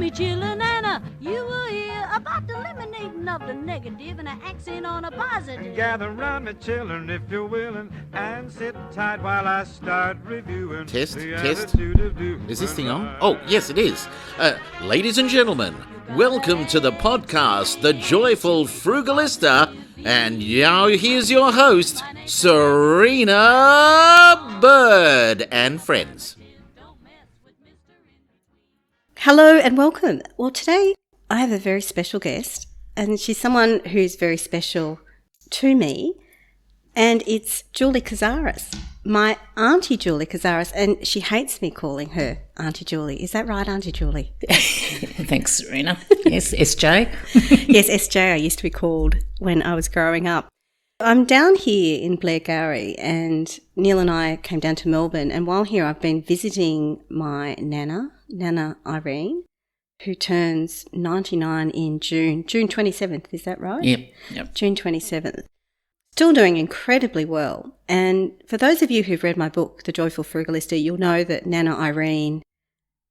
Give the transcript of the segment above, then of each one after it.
me chillin', Nana. You will hear about the eliminating of the negative and an accent on a positive. Gather round me, children, if you're willing, and sit tight while I start reviewing. Test. the Is this thing on? right. Oh, yes, it is. Ladies and gentlemen, welcome to the podcast, The Joyful Frugalista. And now here's your host, Serina Bird and friends. Hello and welcome. Well, today I have a very special guest, and she's someone who's very special to me, and it's Julie Kozaris, my Aunty Julie Kozaris, and she hates me calling her Aunty Julie. Is that right, Aunty Julie? Thanks, Serina. Yes, SJ. Yes, SJ I used to be called when I was growing up. I'm down here in Blairgowrie, and Neil and I came down to Melbourne, and while here I've been visiting my Nana Irene, who turns 99 in June 27th, is that right? Yep. June 27th. Still doing incredibly well. And for those of you who've read my book, The Joyful Frugalista, you'll know that Nana Irene,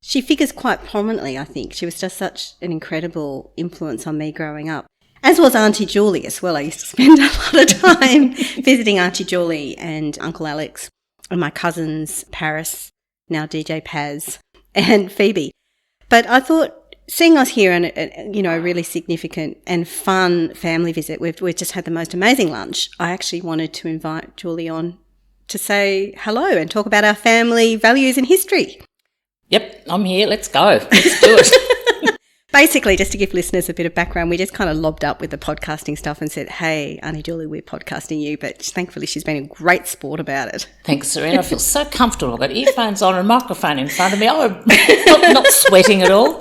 she figures quite prominently, I think. She was just such an incredible influence on me growing up. As was Aunty Julie as well. I used to spend a lot of time visiting Aunty Julie and Uncle Alex and my cousins, Paris, now DJ Paz, and Phoebe. But I thought, seeing us here and a really significant and fun family visit, we've just had the most amazing lunch. I actually wanted to invite Julie on to say hello and talk about our family values and history. Yep, I'm here. Let's go. Let's do it. Basically, just to give listeners a bit of background, we just kind of lobbed up with the podcasting stuff and said, hey, Aunty Julie, we're podcasting you. But thankfully, she's been a great sport about it. Thanks, Serena. I feel so comfortable. I've got earphones on and a microphone in front of me. I'm not sweating at all.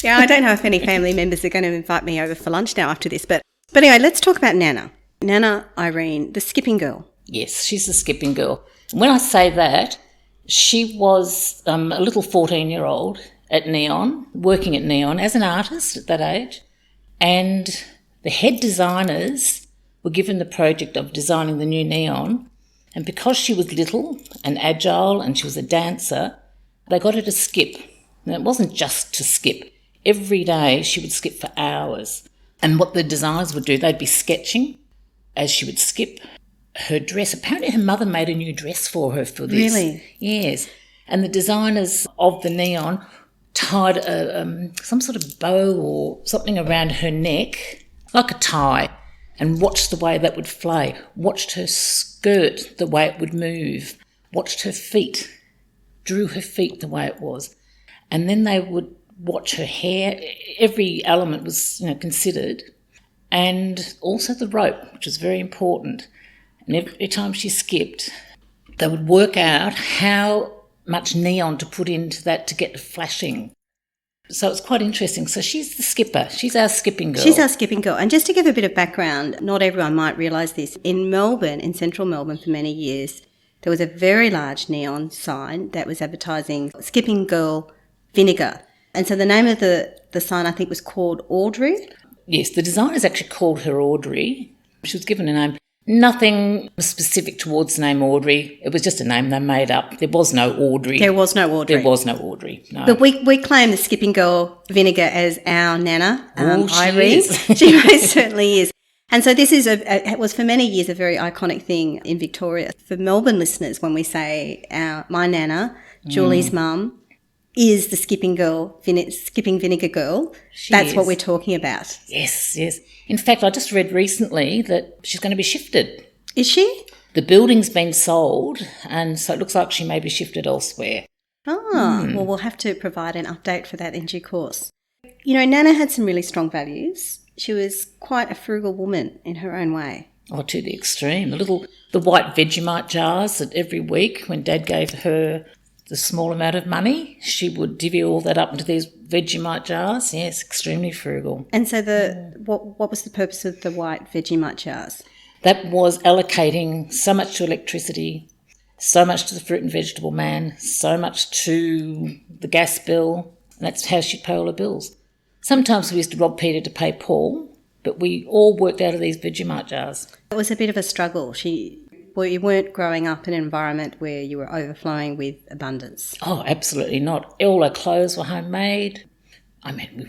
Yeah, I don't know if any family members are going to invite me over for lunch now after this. But anyway, let's talk about Nana. Nana Irene, the skipping girl. Yes, she's the skipping girl. When I say that, she was a little 14-year-old at Neon, working at Neon as an artist at that age. And the head designers were given the project of designing the new Neon. And because she was little and agile and she was a dancer, they got her to skip. And it wasn't just to skip. Every day she would skip for hours. And what the designers would do, they'd be sketching as she would skip her dress. Apparently her mother made a new dress for her for this. Really? Yes. And the designers of the Neon tied some sort of bow or something around her neck, like a tie, and watched the way that would flay, watched her skirt, the way it would move, watched her feet, drew her feet the way it was. And then they would watch her hair. Every element was considered. And also the rope, which was very important. And every time she skipped, they would work out how much neon to put into that to get the flashing. So it's quite interesting. So she's the skipper. She's our skipping girl. She's our skipping girl. And just to give a bit of background, not everyone might realise this. In Melbourne, in central Melbourne for many years, there was a very large neon sign that was advertising skipping girl vinegar. And so the name of the sign, I think, was called Audrey. Yes, the designers actually called her Audrey. She was given a name. Nothing specific towards the name Audrey. It was just a name they made up. There was no Audrey. There was no Audrey. There was no Audrey, no. But we claim the skipping girl vinegar as our Nana, She Irene. is. She most certainly is. And so this is it was for many years a very iconic thing in Victoria. For Melbourne listeners, when we say my Nana, Julie's mum, is the skipping vinegar girl, that's what we're talking about. Yes. In fact, I just read recently that she's going to be shifted. Is she? The building's been sold, and so it looks like she may be shifted elsewhere. Well, we'll have to provide an update for that in due course. Nana had some really strong values. She was quite a frugal woman in her own way. Oh, to the extreme. The white Vegemite jars that every week when Dad gave her the small amount of money, she would divvy all that up into these Vegemite jars. Yes, extremely frugal. And so what was the purpose of the white Vegemite jars? That was allocating so much to electricity, so much to the fruit and vegetable man, so much to the gas bill, and that's how she'd pay all her bills. Sometimes we used to rob Peter to pay Paul, but we all worked out of these Vegemite jars. It was a bit of a struggle. You weren't growing up in an environment where you were overflowing with abundance. Oh, absolutely not. All our clothes were homemade. I mean,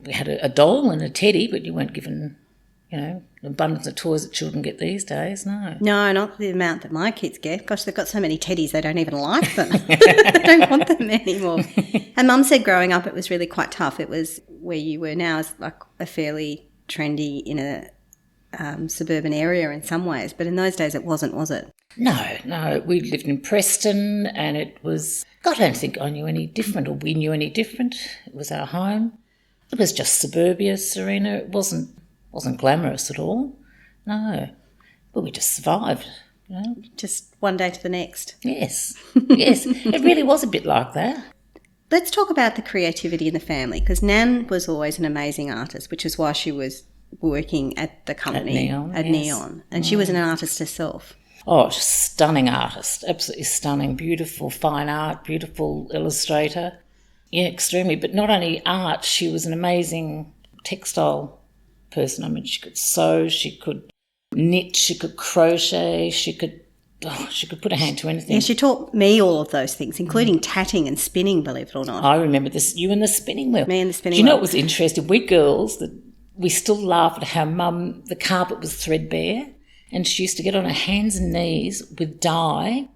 we had a doll and a teddy, but you weren't given, an abundance of toys that children get these days, no. No, not the amount that my kids get. Gosh, they've got so many teddies they don't even like them. They don't want them anymore. And Mum said growing up it was really quite tough. It was where you were now is like a fairly trendy in a suburban area in some ways, but in those days it wasn't, was it? No. We lived in Preston and it was, God, I don't think I knew any different or we knew any different. It was our home. It was just suburbia, Serina. It wasn't glamorous at all. No. But we just survived, Just one day to the next. Yes. It really was a bit like that. Let's talk about the creativity in the family, because Nan was always an amazing artist, which is why she was working at the company at Neon. And she was an artist herself. Oh, stunning artist, absolutely stunning, beautiful fine art, beautiful illustrator. Yeah, extremely. But not only art, she was an amazing textile person. I mean, she could sew, she could knit, she could crochet, she could put a hand to anything. Yeah, she taught me all of those things, including tatting and spinning, believe it or not. I remember this, you and the spinning wheel. Me and the spinning wheel. Do you know wheel. what was interesting? We girls, we still laugh at how Mum, the carpet was threadbare, and she used to get on her hands and knees with dye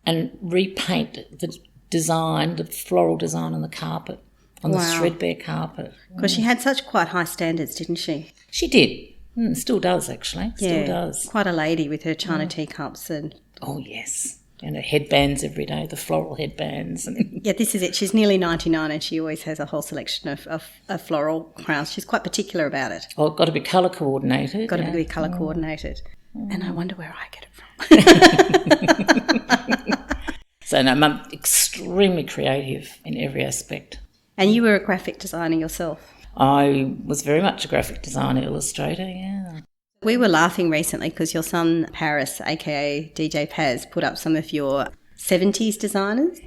and repaint the design, the floral design on the carpet, on the threadbare carpet. Because she had such quite high standards, didn't she? She did. Still does, actually. Still does. Quite a lady with her china teacups and... Oh, yes. And her headbands every day, the floral headbands. Yeah, this is it. She's nearly 99 and she always has a whole selection of floral crowns. She's quite particular about it. Oh, got to be colour coordinated. Got to be colour coordinated. And I wonder where I get it from. So, no, Mum, extremely creative in every aspect. And you were a graphic designer yourself? I was very much a graphic designer, illustrator, yeah. We were laughing recently because your son, Paris, a.k.a. DJ Paz, put up some of your 70s designers.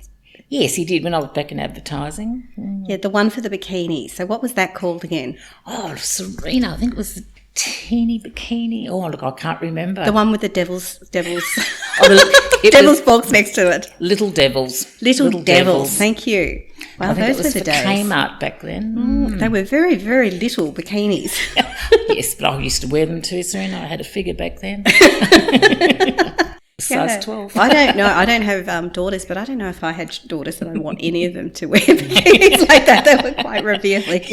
Yes, he did when I was back in advertising. Yeah, the one for the bikini. So what was that called again? Oh, Serina, I think it was the teeny bikini. Oh, look, I can't remember. The one with the devil's oh, devil's box next to it. Little Devils. Little devils. Thank you. Wow, I think those it was were the for days. Kmart back then. They were very, very little bikinis. Yes, but I used to wear them too, Serena. I had a figure back then. Size 12. I don't know. I don't have daughters, but I don't know if I had daughters and I want any of them to wear bikinis like that. They were quite revealing.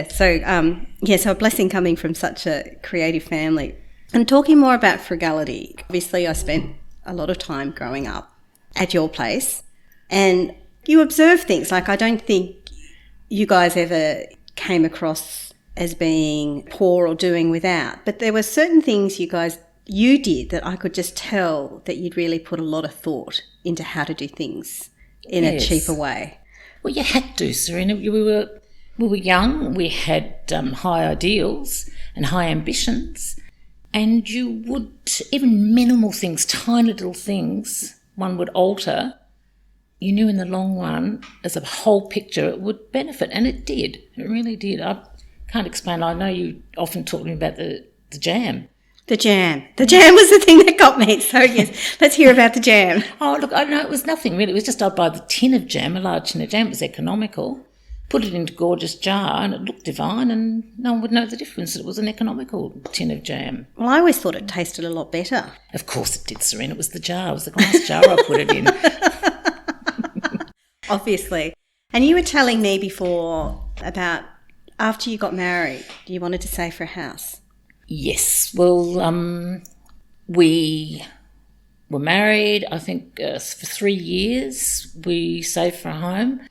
So a blessing coming from such a creative family. And talking more about frugality, obviously I spent a lot of time growing up at your place and you observe things. Like I don't think you guys ever came across as being poor or doing without, but there were certain things you did that I could just tell that you'd really put a lot of thought into how to do things in a cheaper way. Well, you had to, Serena. We were young, we had high ideals and high ambitions, and you would, even minimal things, tiny little things, one would alter. You knew in the long run, as a whole picture, it would benefit, and it did. It really did. I can't explain. I know you often talk to me about the jam. The jam. The jam was the thing that got me. So, yes, let's hear about the jam. Oh, look, I know it was nothing really. It was just I'd buy the tin of jam, a large tin of jam. It was economical. Put it into a gorgeous jar and it looked divine and no one would know the difference. It was an economical tin of jam. Well, I always thought it tasted a lot better. Of course it did, Serena. It was the jar. It was the glass jar I put it in. Obviously. And you were telling me before about after you got married, you wanted to save for a house. Yes. Well, we were married, I think, for 3 years. We saved for a home.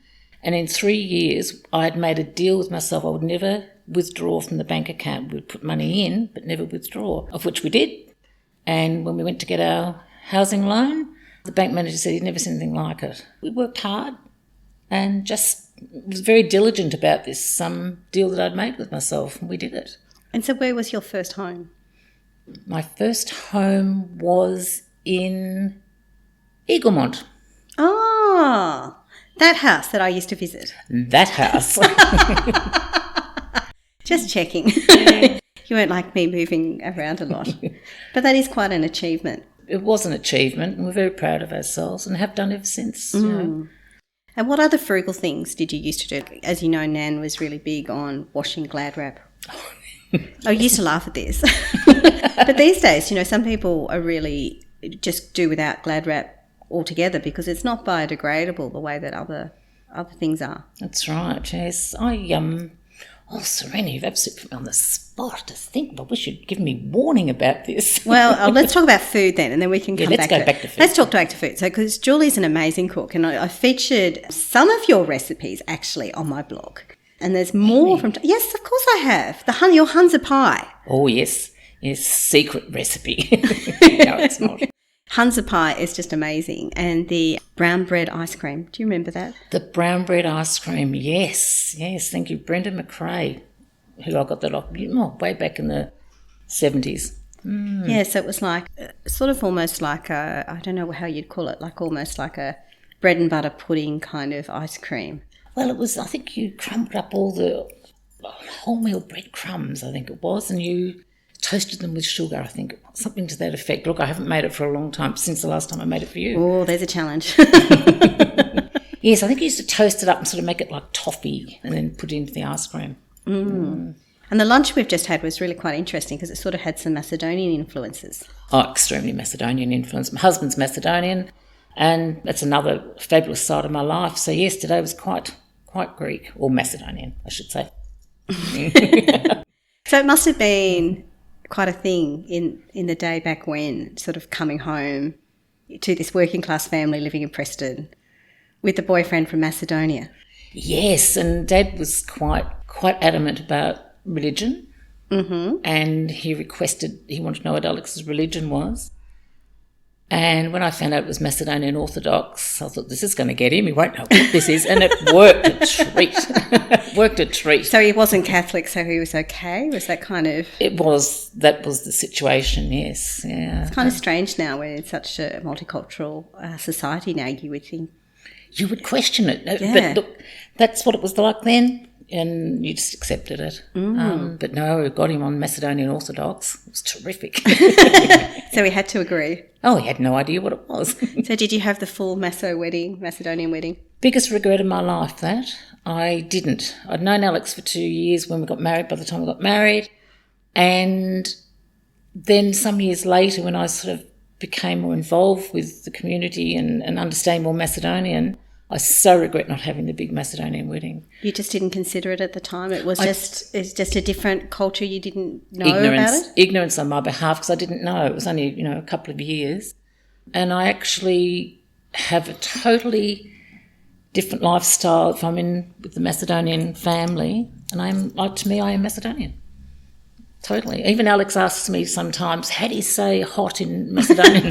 And in 3 years, I had made a deal with myself. I would never withdraw from the bank account. We'd put money in, but never withdraw, of which we did. And when we went to get our housing loan, the bank manager said he'd never seen anything like it. We worked hard and just was very diligent about this deal that I'd made with myself, and we did it. And so where was your first home? My first home was in Eaglemont. Oh, that house that I used to visit. That house. Just checking. You weren't like me moving around a lot. But that is quite an achievement. It was an achievement and we're very proud of ourselves and have done ever since. You know. And what other frugal things did you used to do? As you know, Nan was really big on washing Glad wrap. I used to laugh at this. But these days, you know, some people are really just do without Glad wrap altogether because it's not biodegradable the way that other things are. That's right, yes. Serena, you've absolutely put me on the spot to think. I wish you'd given me warning about this. Well, let's talk about food then, and then we can come back to food. Let's talk back to food. So, because Julie's an amazing cook, and I featured some of your recipes actually on my blog. And there's more from... Yes, of course I have. Your Hunza pie. Oh, yes. Yes, secret recipe. No, it's not. Hunza pie is just amazing. And the brown bread ice cream. Do you remember that? The brown bread ice cream, yes. Yes, thank you. Brenda McRae, who I got that off way back in the 70s. Mm. Yeah, so it was like sort of almost like I don't know how you'd call it, like almost like a bread and butter pudding kind of ice cream. Well, it was, I think you crumbled up all the wholemeal bread crumbs, I think it was, and you toasted them with sugar, I think, something to that effect. Look, I haven't made it for a long time, since the last time I made it for you. Oh, there's a challenge. Yes, I think you used to toast it up and sort of make it like toffee and then put it into the ice cream. Mm. And the lunch we've just had was really quite interesting because it sort of had some Macedonian influences. Oh, extremely Macedonian influence. My husband's Macedonian, and that's another fabulous side of my life. So yes, today was quite Greek, or Macedonian, I should say. So it must have been quite a thing in the day back when, sort of coming home to this working class family living in Preston with the boyfriend from Macedonia. Yes, and Dad was quite adamant about religion, and he wanted to know what Alex's religion was. And when I found out it was Macedonian Orthodox, I thought, this is going to get him. He won't know what this is. And it worked a treat. So he wasn't Catholic, so he was okay? Was that kind of... That was the situation, yes. Yeah. It's kind of strange now we're in such a multicultural society now, you would think. You would question it. Yeah. But look, that's what it was like then, and you just accepted it. But no, got him on Macedonian Orthodox. It was terrific. So we had to agree. Oh, he had no idea what it was. So did you have the full Macedonian wedding? Biggest regret of my life, that. I didn't. I'd known Alex for 2 years when we got married, by the time we got married. And then some years later, when I sort of became more involved with the community and understanding more Macedonian, I so regret not having the big Macedonian wedding. You just didn't consider it at the time? It's just a different culture, you didn't know about it? Ignorance on my behalf, because I didn't know. It was only, a couple of years. And I actually have a totally different lifestyle if I'm in with the Macedonian family. And I am Macedonian. Totally. Even Alex asks me sometimes, how do you say hot in Macedonian?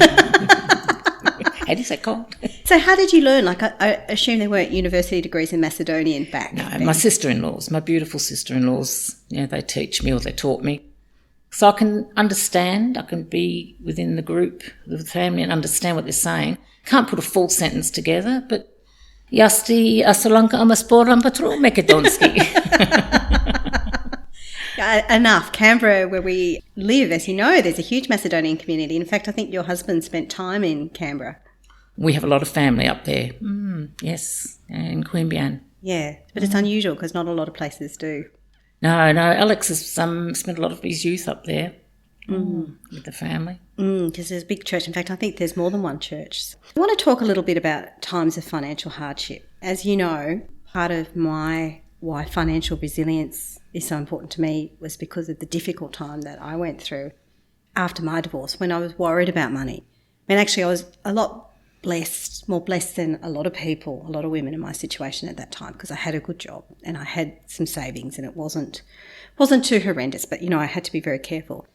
How do you say cold? So how did you learn? Like, I assume there weren't university degrees in Macedonian back then. No, my sister-in-laws, my beautiful sister-in-laws, they teach me or they taught me. So I can understand, I can be within the group, the family, and understand what they're saying. Can't put a full sentence together, but Yasti Asolanka Amasporam Patro Makedonski. Enough. Canberra, where we live, as you know, there's a huge Macedonian community. In fact, I think your husband spent time in Canberra. We have a lot of family up there. Yes, in Queanbeyan. Yeah, but it's unusual because not a lot of places do. No, Alex has spent a lot of his youth up there with the family. Because there's a big church. In fact, I think there's more than one church. I want to talk a little bit about times of financial hardship. As you know, part of why financial resilience is so important to me was because of the difficult time that I went through after my divorce when I was worried about money. I mean, actually, I was a lot more blessed than a lot of people, a lot of women in my situation at that time, because I had a good job and I had some savings and it wasn't too horrendous, but, I had to be very careful.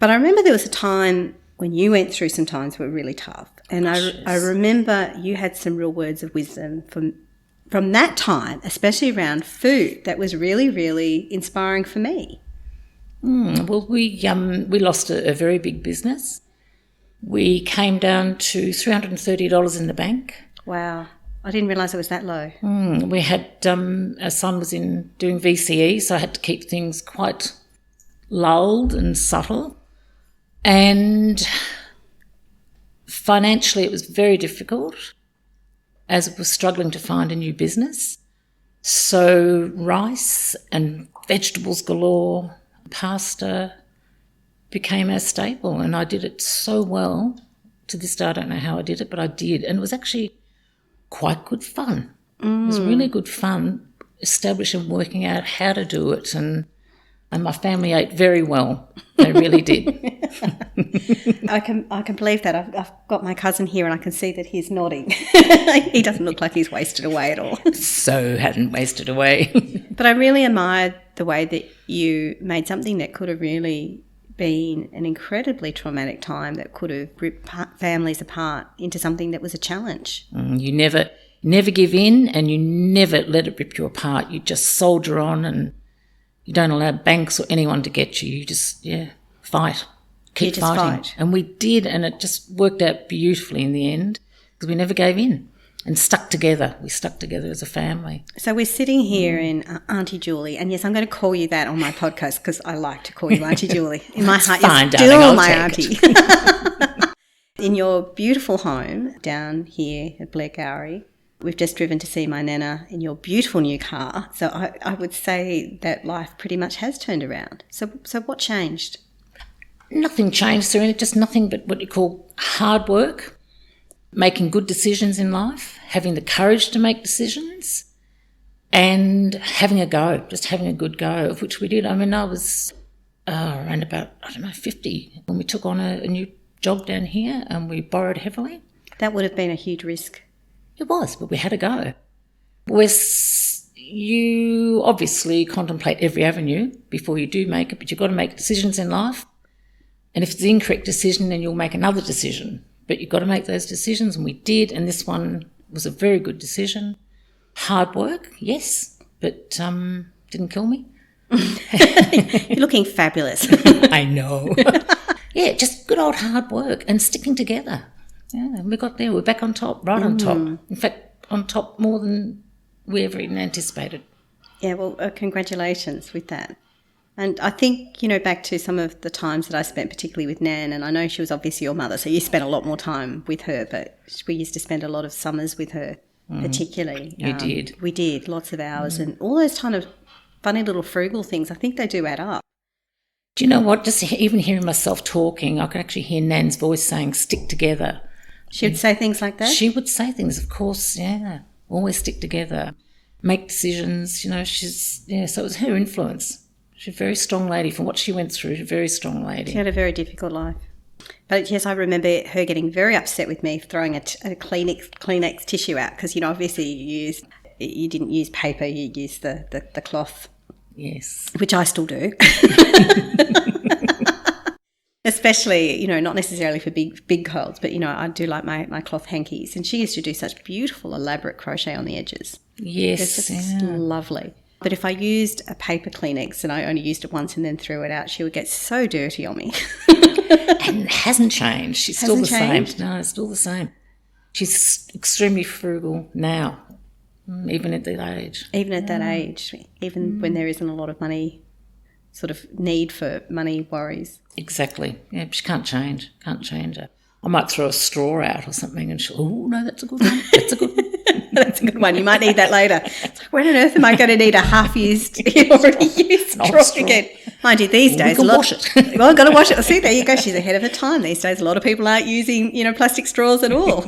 But I remember there was a time when you went through some times that were really tough. And I remember you had some real words of wisdom from that time, especially around food, that was really, really inspiring for me. Well, we lost a very big business. We came down to $330 in the bank. Wow. I didn't realise it was that low. We had, our son was doing VCE, so I had to keep things quite lulled and subtle. And financially it was very difficult. as it was struggling to find a new business. So rice and vegetables galore, pasta became our staple, and I did it so well. To this day, I don't know how I did it, but I did. And it was actually quite good fun. It was really good fun establishing and working out how to do it, and my family ate very well. They really did. I can believe that. I've got my cousin here and I can see that he's nodding. He doesn't look like he's wasted away at all. So hadn't wasted away. But I really admired the way that you made something that could have really been an incredibly traumatic time, that could have ripped families apart, into something that was a challenge. You never give in, and you never let it rip you apart. You just soldier on, and you don't allow banks or anyone to get you. You just, fight. Keep fighting. Fight. And we did, and it just worked out beautifully in the end, because we never gave in and stuck together. We stuck together as a family. So we're sitting here in Aunty Julie, and yes, I'm going to call you that on my podcast because I like to call you Aunty Julie. In my heart, fine, you're still darling, my I'll auntie. In your beautiful home down here at Blairgowrie, we've just driven to see my nana in your beautiful new car. So I would say that life pretty much has turned around. So what changed? Nothing changed, Serina, just nothing but what you call hard work, making good decisions in life, having the courage to make decisions, and having a go, just having a good go, of which we did. I mean, I was around about, 50 when we took on a new job down here, and we borrowed heavily. That would have been a huge risk. It was, but we had a go. You obviously contemplate every avenue before you do make it, but you've got to make decisions in life. And if it's the incorrect decision, then you'll make another decision. But you've got to make those decisions, and we did, and this one was a very good decision. Hard work, yes, but didn't kill me. You're looking fabulous. I know. Yeah, just good old hard work and sticking together. Yeah, and we got there. We're back on top, right on top. In fact, on top more than we ever even anticipated. Yeah, well, congratulations with that. And I think, back to some of the times that I spent, particularly with Nan, and I know she was obviously your mother, so you spent a lot more time with her, but we used to spend a lot of summers with her, particularly. You did. We did, lots of hours, and all those kind of funny little frugal things, I think they do add up. Do you know what? Just even hearing myself talking, I can actually hear Nan's voice saying, stick together. She would say things like that? She would say things, of course, yeah. Always stick together, make decisions, so it was her influence. She's a very strong lady. From what she went through, a very strong lady. She had a very difficult life. But yes, I remember her getting very upset with me for throwing a Kleenex tissue out because, obviously you didn't use paper, you used the cloth. Yes. Which I still do. Especially, not necessarily for big colds, but, I do like my cloth hankies. And she used to do such beautiful, elaborate crochet on the edges. Yes. It's just lovely. But if I used a paper Kleenex and I only used it once and then threw it out, she would get so dirty on me. And it hasn't changed. She's still the same. No, it's still the same. She's extremely frugal now, even at that age. Even at that age, even when there isn't a lot of money, sort of need for money worries. Exactly. Yeah, she can't change. Can't change her. I might throw a straw out or something and she'll, oh, no, that's a good one. That's a good one. That's a good one. You might need that later. It's like, when on earth am I going to need a half-used, already used straw again? Mind you, these days, wash it. Well, I've got to wash it. See, there you go. She's ahead of her time. These days, a lot of people aren't using, plastic straws at all.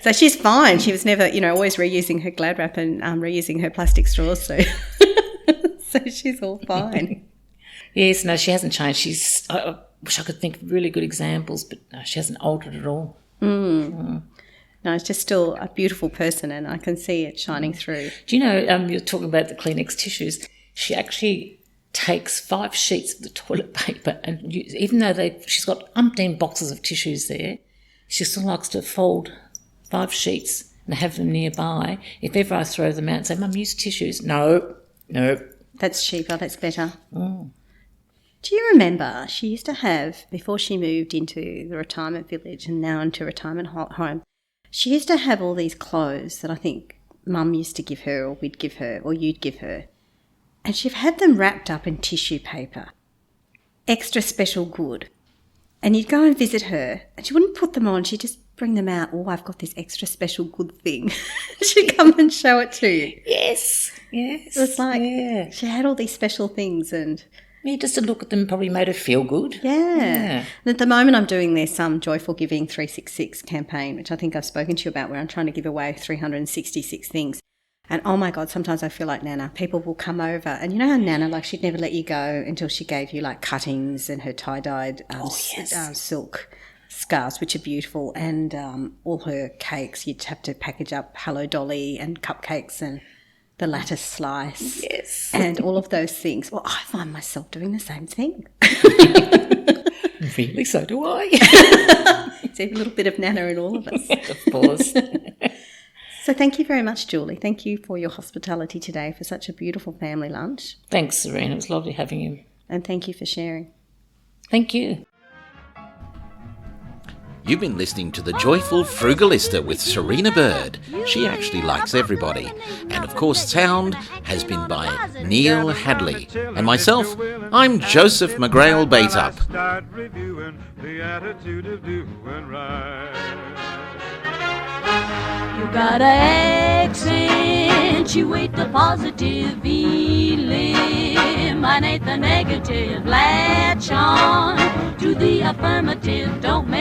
So she's fine. She was never, always reusing her Glad Wrap and reusing her plastic straws. So she's all fine. Yes, no, she hasn't changed. I wish I could think of really good examples, but no, she hasn't altered at all. No, it's just still a beautiful person, and I can see it shining through. Do you know, you're talking about the Kleenex tissues. She actually takes 5 sheets of the toilet paper, and even though she's got umpteen boxes of tissues there, she still likes to fold 5 sheets and have them nearby. If ever I throw them out and say, Mum, use tissues. No. That's cheaper, that's better. Do you remember she used to have, before she moved into the retirement village and now into retirement home, she used to have all these clothes that I think Mum used to give her or we'd give her or you'd give her. And she'd had them wrapped up in tissue paper. Extra special good. And you'd go and visit her and she wouldn't put them on. She'd just bring them out. Oh, I've got this extra special good thing. She'd come and show it to you. Yes. It was like she had all these special things and... Yeah, just to look at them probably made her feel good. Yeah. And at the moment I'm doing this Joyful Giving 366 campaign, which I think I've spoken to you about, where I'm trying to give away 366 things. And oh my God, sometimes I feel like Nana. People will come over and you know how Nana, like she'd never let you go until she gave you like cuttings and her tie-dyed silk scarves, which are beautiful, and all her cakes. You'd have to package up Hello Dolly and cupcakes and the lattice slice. Yes. And all of those things. Well, I find myself doing the same thing. Really, so do I. It's a little bit of Nana in all of us. Of course. So thank you very much, Julie. Thank you for your hospitality today, for such a beautiful family lunch. Thanks, Serina. It was lovely having you. And thank you for sharing. Thank you. You've been listening to The Joyful Frugalista with Serina Bird. She actually likes everybody. And of course, sound has been by Neil Hadley. And myself, I'm Joseph McGrail Baitup. Start reviewing the attitude of doing right. You gotta accentuate the positive, eliminate the negative, latch on to the affirmative, don't make